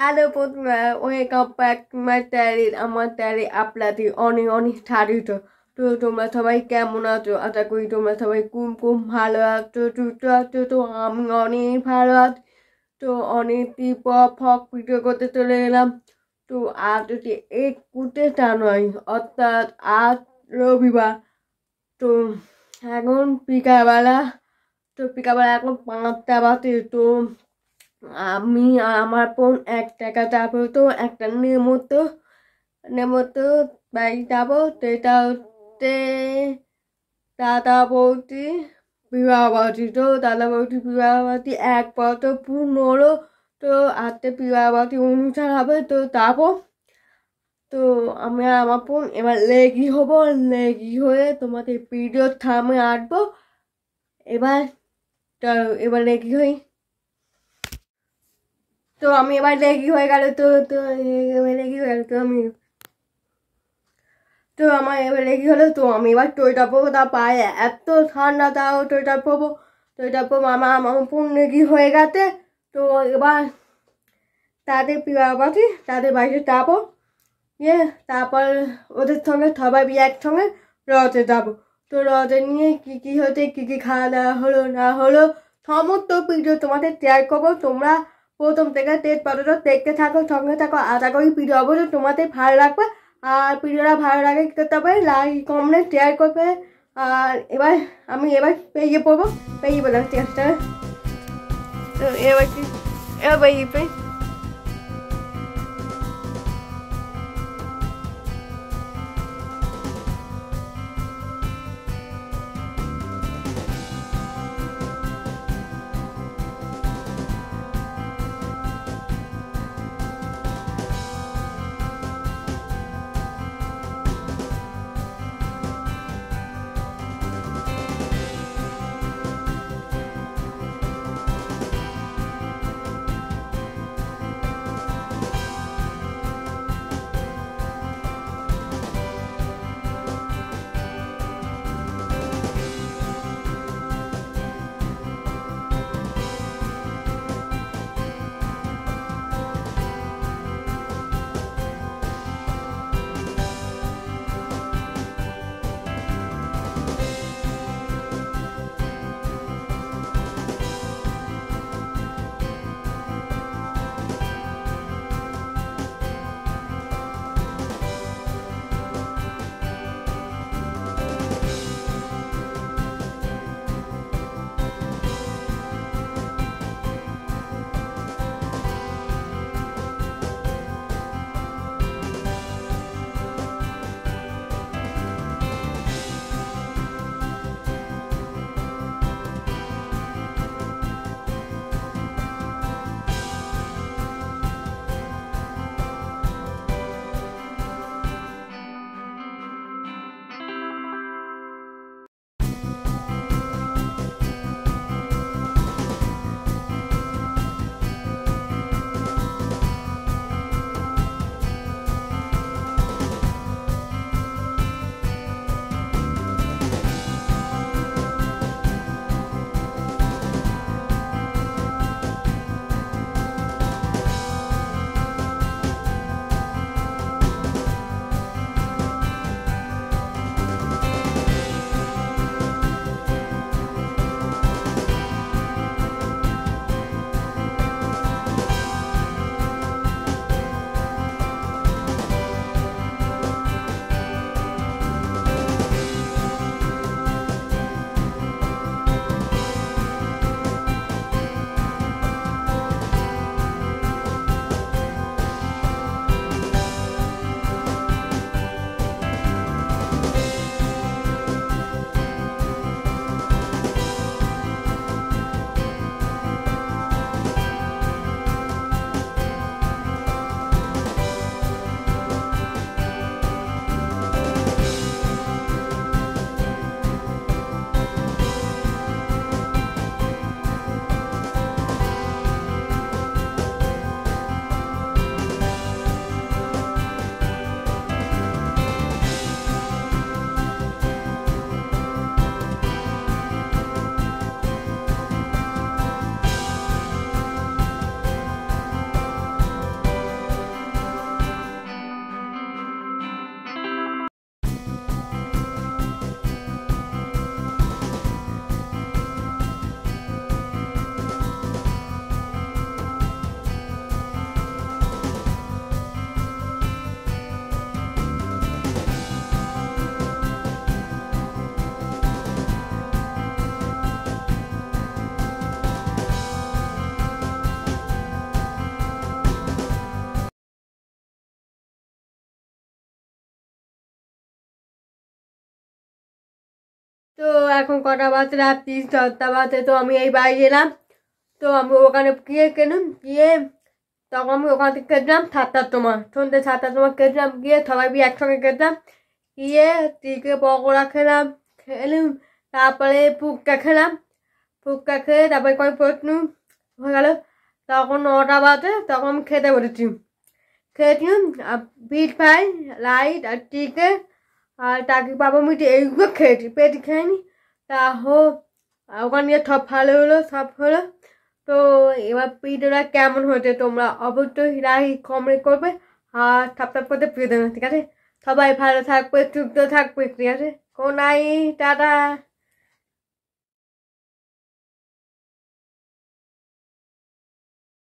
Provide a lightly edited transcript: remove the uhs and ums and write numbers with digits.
Hello বন্ধুরা, welcome back to my channel. আমার চ্যানেলে আপনাদের অনেক অনেক স্বাগত। তো তোমরা সবাই কেমন আছো? আশা করি তোমরা সবাই খুব ভালো আছো, সুস্থ আছো। তো আমি অনেক ভালো আছি। তো অনেকদিন পর ফক ভিডিও করতে চলে এলাম। তো আজ হচ্ছে 21 জানুয়ারি, অর্থাৎ আজ রবিবার। তো এখন বিকালবেলা। তো বিকালবেলা এখন 5টা বাজে। তো আমি আর আমার বোন এক টাকা যাবো, তো একটা নেমতো বাড়ি যাবো। তো এটা হচ্ছে দাদা বৌদি বিবাহবাড়ি। তো দাদা বৌদি বিবাহবাড়ি 1 বছর পূর্ণ হলো। তো আজকে বিবাহবাড়ি অনুষ্ঠান হবে, তো যাবো। তো আমি আর আমার বোন এবার লেগি হবো, লেগি হয়ে তোমাদের ভিডিও থামে আসবো। এবার চলো এবার লেগি হই। তো আমি এবার রেডি হয়ে গেল। তো তো এবার রেডি হয়ে গেল। তো আমার এবার রেডি হলো। তো আমি এবার টোয়েটা পরবো। তা পায়ে এত ঠান্ডা, তাও টোয়েটা পরবো। টোয়েটা পরবো। আমার বোন রেডি হয়ে গেছে। তো এবার তাদের বাড়ি, তাদের বাড়িতে যাবো। ইয়ে তারপর ওদের সঙ্গে সবাই একসঙ্গে রথে যাবো। তো রথে নিয়ে কী হচ্ছে, কী খাওয়া দাওয়া হলো না হলো সমস্ত ভিডিও তোমাদের শেয়ার করবো। তোমরা প্রথম থেকে শেষ পর্যন্ত দেখতে থাকো, সঙ্গে থাকো। আশা করি ভিডিও অবশ্যই তোমাদের ভালো লাগবে। আর ভিডিওটা ভালো লাগে কী করতে হবে, লাইক কমেন্ট শেয়ার করবে। আর আমি পেয়ে পড়বো, পেয়ে বললাম ঠিক আছে। তো এবার পেয়ে তো এখন কটা বাজে, রাত্রি 10টা বাজে। তো আমি এই বাড়ি এলাম, তো আমি ওখানে গিয়ে তখন আমি ওখান থেকে খেলাম 7টার সময়, সন্ধ্যে 7টার সময় খেলাম, গিয়ে সবাই একসঙ্গে খেলাম, গিয়ে চিকে পকোড়া খেলাম, তারপরে ফুচকা খেলাম, ফুচকা খেয়ে তারপরে কয়েক প্রশ্ন হয়ে গেল। তখন 9টা বাজে, তখন আমি খেতে খেয়েছিলাম ফিশ ফ্রাই, লাইট আর চিকেন আর টাকি পাপা মিটি এইগুলো খেয়েছি, পেট খেয়েনি। তা ওখানে গিয়ে সব ভালো হলো, সব হলো। তো এবার ভিডিওটা কেমন হয়েছে তোমরা অবশ্যই লাইক কমেন্ট করবে আর সাবস্ক্রাইব করতে ভুলে দেবে, ঠিক আছে? সবাই ভালো থাকবে, সুস্থ থাকবে, ঠিক আছে? কোন টাটা।